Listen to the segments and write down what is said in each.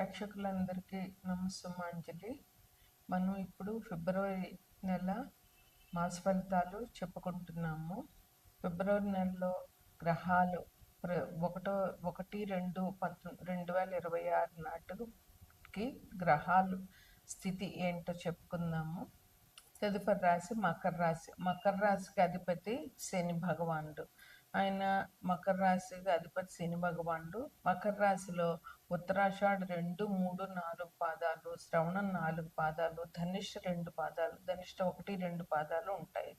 ప్రేక్షకులందరికీ నమస్సుమాంజలి. మనం ఇప్పుడు ఫిబ్రవరి నెల మాస ఫలితాలు చెప్పుకుంటున్నాము. ఫిబ్రవరి నెలలో గ్రహాలు ఒకటో 1-2-2026 నాటికి గ్రహాలు స్థితి ఏంటో చెప్పుకుందాము. తదుపరి రాశి మకర రాశి. మకర రాశికి అధిపతి శని భగవానుడు. ఆయన మకర రాశికి అధిపతి శని భగవానుడు. మకర రాశిలో ఉత్తరాషాఢ 2, 3, 4 పాదాలు, శ్రవణం 4 పాదాలు, ధనిష్ట 2 పాదాలు, ధనిష్ట 1, 2 పాదాలు ఉంటాయి.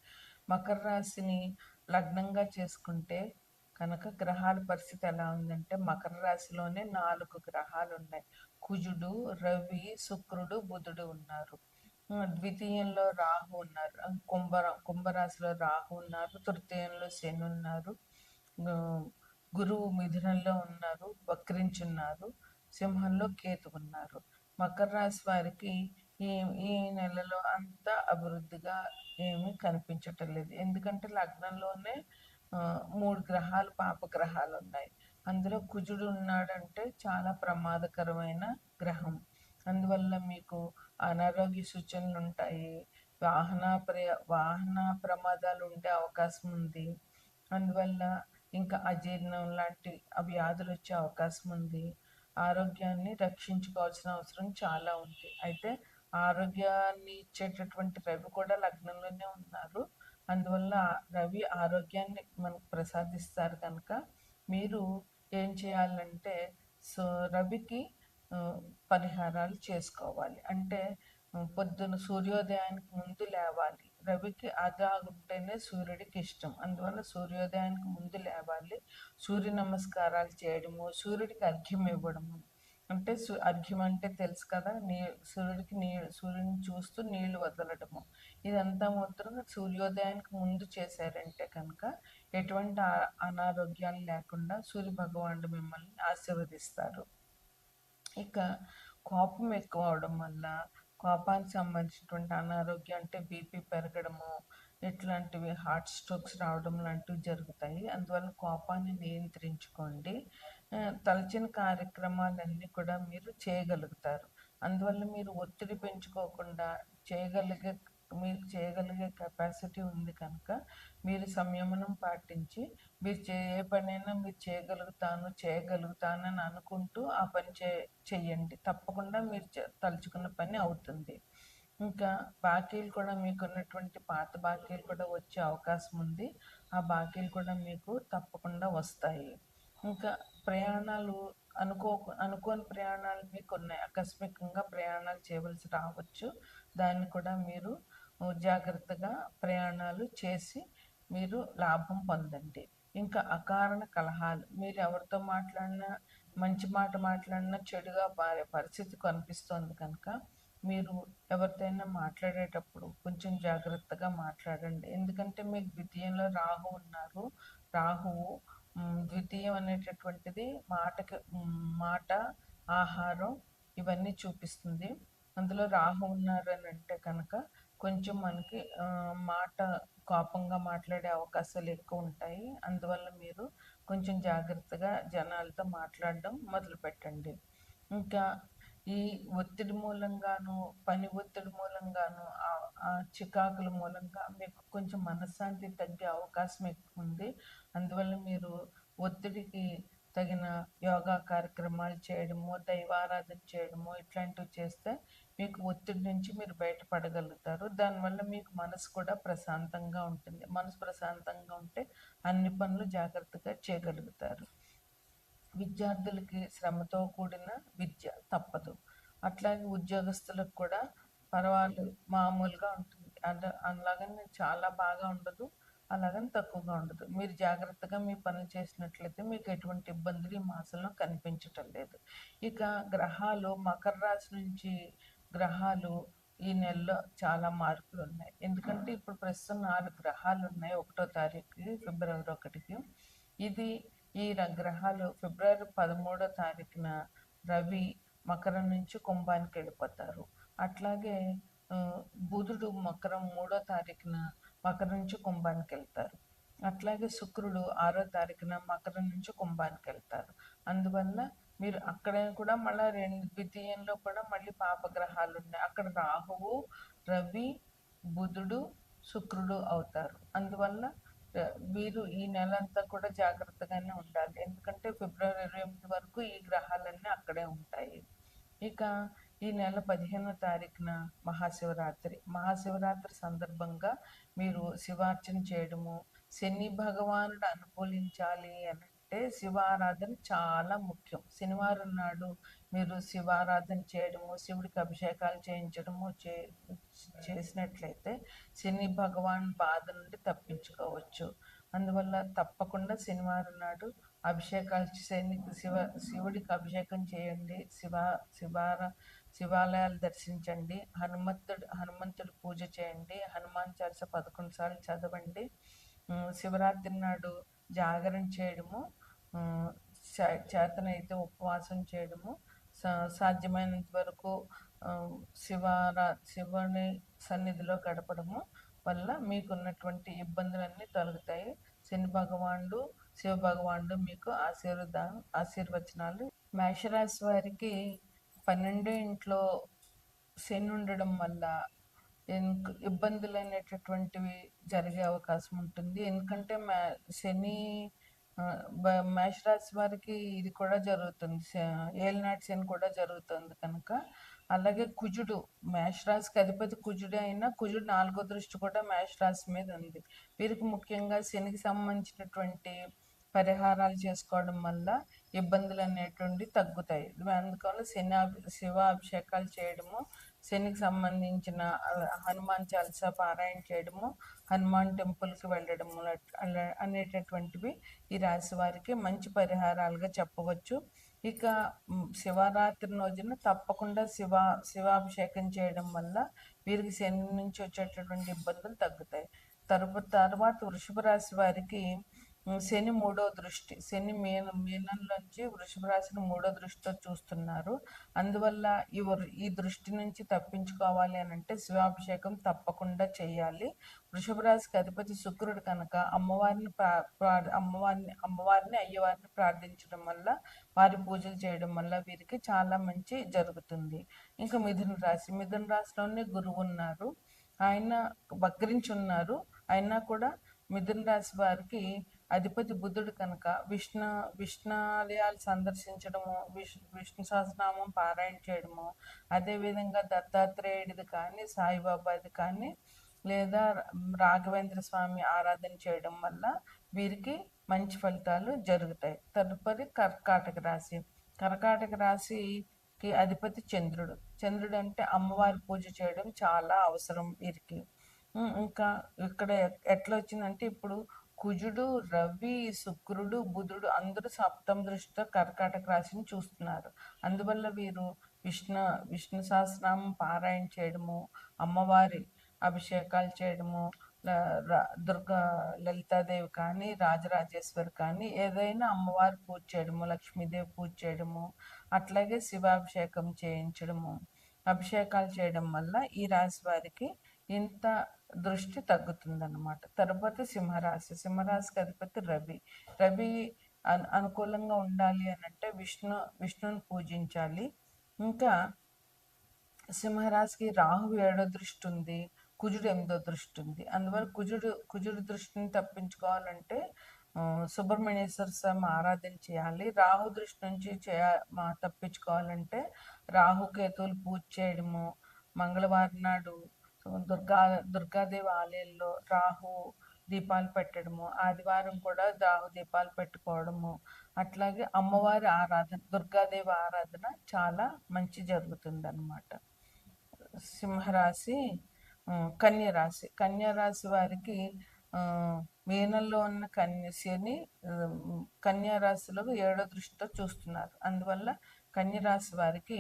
మకర రాశిని లగ్నంగా చేసుకుంటే కనుక గ్రహాల పరిస్థితి ఎలా ఉందంటే మకర రాశిలోనే 4 గ్రహాలు ఉన్నాయి. కుజుడు, రవి, శుక్రుడు, బుధుడు ఉన్నారు. ద్వితీయంలో రాహు ఉన్నారు. కుంభరాశిలో రాహు ఉన్నారు. తృతీయంలో శని ఉన్నారు. గురువు మిథునంలో ఉన్నారు, వక్రించున్నారు. సింహంలో కేతు ఉన్నారు. మకర రాశి వారికి ఈ ఈ నెలలో అంత అభివృద్ధిగా ఏమీ కనిపించటం లేదు. ఎందుకంటే లగ్నంలోనే 3 గ్రహాలు పాపగ్రహాలు ఉన్నాయి. అందులో కుజుడు ఉన్నాడంటే చాలా ప్రమాదకరమైన గ్రహం. అందువల్ల మీకు అనారోగ్య సూచనలు ఉంటాయి. వాహన ప్రమాదాలు ఉండే అవకాశం ఉంది. అందువల్ల ఇంకా అజీర్ణం లాంటి వ్యాధులు వచ్చే అవకాశం ఉంది. ఆరోగ్యాన్ని రక్షించుకోవాల్సిన అవసరం చాలా ఉంది. అయితే ఆరోగ్యాన్ని ఇచ్చేటటువంటి రవి కూడా లగ్నంలోనే ఉన్నారు. అందువల్ల రవి ఆరోగ్యాన్ని మనకు ప్రసాదిస్తారు కనుక మీరు ఏం చేయాలంటే రవికి పరిహారాలు చేసుకోవాలి. అంటే పొద్దున సూర్యోదయానికి ముందు లేవాలి. రవికి ఉంటేనే సూర్యుడికి ఇష్టం. అందువల్ల సూర్యోదయానికి ముందు లేవాలి. సూర్య నమస్కారాలు చేయడము, సూర్యుడికి అర్ఘ్యం ఇవ్వడము. అంటే అర్ఘ్యం అంటే తెలుసు కదా, సూర్యుడిని చూస్తూ నీళ్లు వదలడము. ఇదంతా మాత్రం సూర్యోదయానికి ముందు చేశారంటే కనుక ఎటువంటి అనారోగ్యాలు లేకుండా సూర్య భగవానుడు మిమ్మల్ని ఆశీర్వదిస్తారు. ఇక కోపం ఎక్కువ అవడం వల్ల కోపానికి సంబంధించినటువంటి అనారోగ్యం అంటే బీపీ పెరగడము, ఇట్లాంటివి హార్ట్ స్ట్రోక్స్ రావడం లాంటివి జరుగుతాయి. అందువల్ల కోపాన్ని నియంత్రించుకోండి. తలచిన కార్యక్రమాలన్నీ కూడా మీరు చేయగలుగుతారు. అందువల్ల మీరు ఒత్తిడి పెంచుకోకుండా మీకు చేయగలిగే కెపాసిటీ ఉంది కనుక మీరు సంయమనం పాటించి మీరు ఏ పనైనా మీరు చేయగలుగుతానని అనుకుంటూ ఆ పని చెయ్యండి. తప్పకుండా మీరు తలుచుకున్న పని అవుతుంది. ఇంకా బాకీలు కూడా మీకున్నటువంటి పాత బాకీలు కూడా వచ్చే అవకాశం ఉంది. ఆ బాకీలు కూడా మీకు తప్పకుండా వస్తాయి. ఇంకా ప్రయాణాలు అనుకోని ప్రయాణాలు మీకు ఉన్నాయి. ఆకస్మికంగా ప్రయాణాలు చేయవలసి రావచ్చు. దాన్ని కూడా మీరు జాగ్రత్తగా ప్రయాణాలు చేసి మీరు లాభం పొందండి. ఇంకా అకారణ కలహాలు, మీరు ఎవరితో మాట్లాడినా మంచి మాట మాట్లాడినా చెడుగా మారే పరిస్థితి కనిపిస్తోంది కనుక మీరు ఎవరితోనైనా మాట్లాడేటప్పుడు కొంచెం జాగ్రత్తగా మాట్లాడండి. ఎందుకంటే మీకు ద్వితీయంలో రాహు ఉన్నారు. రాహువు ద్వితీయం అనేటటువంటిది మాట, ఆహారం ఇవన్నీ చూపిస్తుంది. అందులో రాహు ఉన్నారు అని అంటే కనుక కొంచెం మనకి కోపంగా మాట్లాడే అవకాశాలు ఎక్కువ ఉంటాయి. అందువల్ల మీరు కొంచెం జాగ్రత్తగా జనాలతో మాట్లాడడం మొదలుపెట్టండి. ఇంకా ఈ ఒత్తిడి మూలంగాను, పని ఒత్తిడి మూలంగాను, ఆ చికాకుల మూలంగా మీకు కొంచెం మనశ్శాంతి తగ్గే అవకాశం ఎక్కువ ఉంది. అందువల్ల మీరు ఒత్తిడికి తగిన యోగా కార్యక్రమాలు చేయడము, దైవారాధన చేయడము ఇట్లాంటివి చేస్తే మీకు ఒత్తిడి నుంచి మీరు బయటపడగలుగుతారు. దానివల్ల మీకు మనసు కూడా ప్రశాంతంగా ఉంటుంది. మనసు ప్రశాంతంగా ఉంటే అన్ని పనులు జాగ్రత్తగా చేయగలుగుతారు. విద్యార్థులకి శ్రమతో కూడిన విద్య తప్పదు. అట్లాగే ఉద్యోగస్తులకు కూడా మామూలుగా ఉంటుంది. అలాగని చాలా బాగా ఉండదు, అలాగని తక్కువగా ఉండదు. మీరు జాగ్రత్తగా మీ పనులు చేసినట్లయితే మీకు ఎటువంటి ఇబ్బందులు ఈ మాసంలో కనిపించటం లేదు. ఇక గ్రహాలు మకర రాశి నుంచి గ్రహాలు ఈ నెలలో చాలా మార్పులు ఉన్నాయి. ఎందుకంటే ఇప్పుడు ప్రస్తుతం 4 గ్రహాలు ఉన్నాయి. 1వ తారీఖు ఫిబ్రవరి 1కి. ఈ గ్రహాలు ఫిబ్రవరి 13వ తారీఖున రవి మకరం నుంచి కుంభానికి వెళ్ళిపోతారు. అట్లాగే బుధుడు మకరం 3వ తారీఖున మకరం నుంచి కుంభానికి వెళ్తారు. అట్లాగే శుక్రుడు 6వ తారీఖున మకరం నుంచి కుంభానికి వెళ్తారు. అందువల్ల మీరు అక్కడ కూడా మళ్ళీ ద్వితీయంలో కూడా మళ్ళీ పాపగ్రహాలు ఉన్నాయి. అక్కడ రాహువు, రవి, బుధుడు, శుక్రుడు అవుతారు. అందువల్ల వీరు ఈ నెలంతా కూడా జాగ్రత్తగానే ఉండాలి. ఎందుకంటే ఫిబ్రవరి 28 వరకు ఈ గ్రహాలన్నీ అక్కడే ఉంటాయి. ఇక ఈ నెల 15వ తారీఖున మహాశివరాత్రి సందర్భంగా మీరు శివార్చన చేయడము, శని భగవానుడు అనుకూలించాలి అంటే శివారాధన చాలా ముఖ్యం. శనివారం నాడు మీరు శివారాధన చేయడము, శివుడికి అభిషేకాలు చేయించడము చేసినట్లయితే శని భగవాన్ బాధ నుండి తప్పించుకోవచ్చు. అందువల్ల తప్పకుండా శనివారం నాడు అభిషేకాలు శివుడికి అభిషేకం చేయండి. శివాలయాలు దర్శించండి. హనుమంతుడి పూజ చేయండి. హనుమాన్ చాలీస 11 సార్లు చదవండి. శివరాత్రి నాడు జాగరణ చేయడము, చేతనైతే ఉపవాసం చేయడము, సాధ్యమైనంత వరకు శివుని సన్నిధిలో గడపడము వల్ల మీకున్నటువంటి ఇబ్బందులన్నీ తొలగుతాయి. శని భగవానుడు, శివ భగవానుడు మీకు ఆశీర్వచనాలు. మేషరాశి వారికి 12వ ఇంట్లో శని ఉండడం వల్ల ఇబ్బందులు అనేటటువంటివి జరిగే అవకాశం ఉంటుంది. ఎందుకంటే శని మేషరాశి వారికి ఇది కూడా జరుగుతుంది, ఏలినాటి శని కూడా జరుగుతుంది కనుక. అలాగే కుజుడు, మేషరాశికి అధిపతి కుజుడే అయినా కుజుడు 4వ దృష్టి కూడా మేషరాశి మీద ఉంది. వీరికి ముఖ్యంగా శనికి సంబంధించినటువంటి పరిహారాలు చేసుకోవడం వల్ల ఇబ్బందులు అనేటువంటి తగ్గుతాయి. అందువల్ల శివ అభిషేకాలు చేయడము, శనికి సంబంధించిన హనుమాన్ చాలీసా పారాయణ చేయడము, హనుమాన్ టెంపుల్కి వెళ్ళడము అనేటటువంటివి ఈ రాశి వారికి మంచి పరిహారాలుగా చెప్పవచ్చు. ఇక శివరాత్రి రోజున తప్పకుండా శివాభిషేకం చేయడం వల్ల వీరికి శని నుంచి వచ్చేటటువంటి ఇబ్బందులు తగ్గుతాయి. తర్వాత వృషభ రాశి వారికి శని 3వ దృష్టి, శని మీనంలోంచి వృషభ రాశిని 3వ దృష్టితో చూస్తున్నారు. అందువల్ల ఈ దృష్టి నుంచి తప్పించుకోవాలి అని అంటే శివాభిషేకం తప్పకుండా చేయాలి. వృషభ రాశికి అధిపతి శుక్రుడు కనుక అమ్మవారిని అయ్యవారిని ప్రార్థించడం వల్ల, వారి పూజలు చేయడం వల్ల వీరికి చాలా మంచి జరుగుతుంది. ఇంకా మిథున రాశిలోనే గురువు ఉన్నారు, ఆయన వక్రించి ఉన్నారు. అయినా కూడా మిథున రాశి వారికి అధిపతి బుధుడు కనుక విష్ణాలయాలు సందర్శించడము, విష్ణు సహస్రనామం పారాయణ చేయడము, అదేవిధంగా దత్తాత్రేయుడిది కానీ, సాయిబాబాది కానీ, లేదా రాఘవేంద్ర స్వామి ఆరాధన చేయడం వల్ల వీరికి మంచి ఫలితాలు జరుగుతాయి. తదుపరి కర్కాటక రాశికి అధిపతి చంద్రుడు అంటే అమ్మవారి పూజ చేయడం చాలా అవసరం వీరికి. ఇంకా ఇక్కడ ఎట్లా వచ్చిందంటే ఇప్పుడు కుజుడు, రవి, శుక్రుడు, బుధుడు అందరూ 7వ దృష్టితో కర్కాటక రాశిని చూస్తున్నారు. అందువల్ల వీరు విష్ణు సహస్రనామం పారాయణ చేయడము, అమ్మవారి అభిషేకాలు చేయడము, లలితాదేవి కానీ, రాజరాజేశ్వరి కానీ ఏదైనా అమ్మవారి పూజ చేయడము, లక్ష్మీదేవి పూజ చేయడము, అట్లాగే శివాభిషేకం చేయించడము, అభిషేకాలు చేయడం వల్ల ఈ రాశి వారికి ఇంత దృష్టి తగ్గుతుందన్నమాట. తర్వాత సింహరాశికి అధిపతి రవి అనుకూలంగా ఉండాలి అని అంటే విష్ణుని పూజించాలి. ఇంకా సింహరాశికి రాహు 7వ దృష్టి ఉంది, కుజుడు 8వ దృష్టి ఉంది. అందువల్ల కుజుడు దృష్టిని తప్పించుకోవాలంటే సుబ్రహ్మణ్యేశ్వర స్వామి ఆరాధన చేయాలి. రాహు దృష్టి నుంచి తప్పించుకోవాలంటే రాహుకేతువులు పూజ చేయడము, మంగళవారం నాడు దుర్గాదేవి ఆలయంలో రాహు దీపాలు పెట్టడము, ఆదివారం కూడా రాహు దీపాలు పెట్టుకోవడము, అట్లాగే అమ్మవారి ఆరాధన, దుర్గాదేవి ఆరాధన చాలా మంచి జరుగుతుందన్నమాట. సింహరాశి కన్యారాశి వారికి మీనంలో ఉన్న శని కన్యారాశిలో 7వ దృష్టితో చూస్తున్నారు. అందువల్ల కన్యరాశి వారికి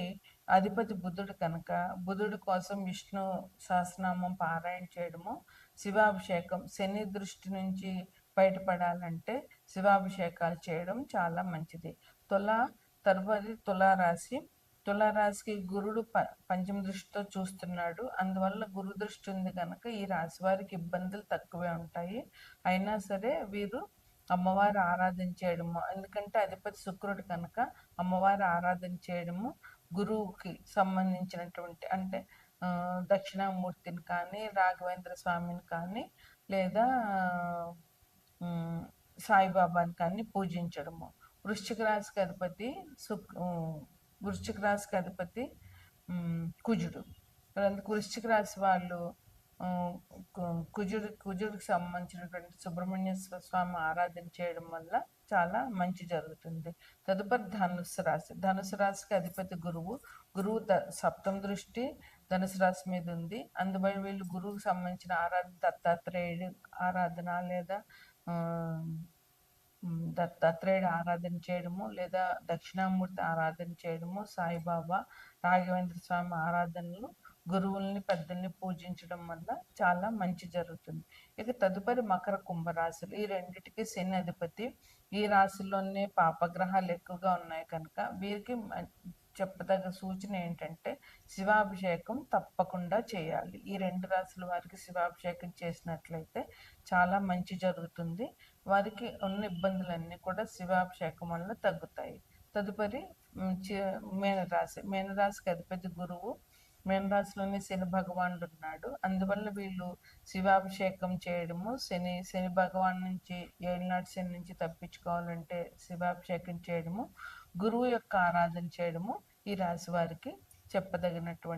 అధిపతి బుధుడు కనుక బుధుడు కోసం విష్ణు సహస్రనామం పారాయణ చేయడము, శివాభిషేకం, శని దృష్టి నుంచి బయటపడాలంటే శివాభిషేకాలు చేయడం చాలా మంచిది. తరువాతి తులారాశికి గురుడు 5వ దృష్టితో చూస్తున్నాడు. అందువల్ల గురు దృష్టి ఉంది కనుక ఈ రాశి వారికి ఇబ్బందులు తక్కువే ఉంటాయి. అయినా సరే వీరు అమ్మవారి ఆరాధన చేయడము, ఎందుకంటే అధిపతి శుక్రుడు కనుక అమ్మవారి ఆరాధన చేయడము, గురువుకి సంబంధించినటువంటి అంటే దక్షిణామూర్తిని కానీ, రాఘవేంద్ర స్వామిని కానీ, లేదా సాయిబాబాని కానీ పూజించడము. వృశ్చిక రాశికి అధిపతి వృశ్చిక రాశికి అధిపతి కుజుడు. అందుకు వృశ్చిక రాశి వాళ్ళు కుజుడికి సంబంధించినటువంటి సుబ్రహ్మణ్య స్వామి ఆరాధన చేయడం వల్ల చాలా మంచి జరుగుతుంది. తదుపరి ధనుసు రాశి. ధనుసు రాశికి అధిపతి గురువు. గురువు సప్తమ దృష్టి ధనుసు రాశి మీద ఉంది. అందువల్ల వీళ్ళు గురువుకు సంబంధించిన ఆరాధన దత్తాత్రేయుడు ఆరాధన, లేదా దత్తాత్రేయుడు ఆరాధన చేయడము, లేదా దక్షిణామూర్తి ఆరాధన చేయడము, సాయిబాబా, రాఘవేంద్ర స్వామి ఆరాధనలు, గురువుల్ని పెద్దల్ని పూజించడం వల్ల చాలా మంచి జరుగుతుంది. ఇక తదుపరి మకర కుంభరాశులు. ఈ రెండిటికి శని అధిపతి. ఈ రాశుల్లోనే పాపగ్రహాలు ఎక్కువగా ఉన్నాయి కనుక వీరికి చెప్పదగ్గ సూచన ఏంటంటే శివాభిషేకం తప్పకుండా చేయాలి. ఈ రెండు రాశుల వారికి శివాభిషేకం చేసినట్లయితే చాలా మంచి జరుగుతుంది. వారికి ఉన్న ఇబ్బందులన్నీ కూడా శివాభిషేకం వల్ల తగ్గుతాయి. తదుపరి మీనరాశి. మీనరాశికి అధిపతి గురువు. మీనరాశిలోనే శని భగవానుడు ఉన్నాడు. అందువల్ల వీళ్ళు శివాభిషేకం చేయడము, శని భగవాన్ నుంచి, ఏళ్ళనాటి శని నుంచి తప్పించుకోవాలంటే శివాభిషేకం చేయడము, గురువు యొక్క ఆరాధన చేయడము ఈ రాశి వారికి చెప్పదగినటువంటి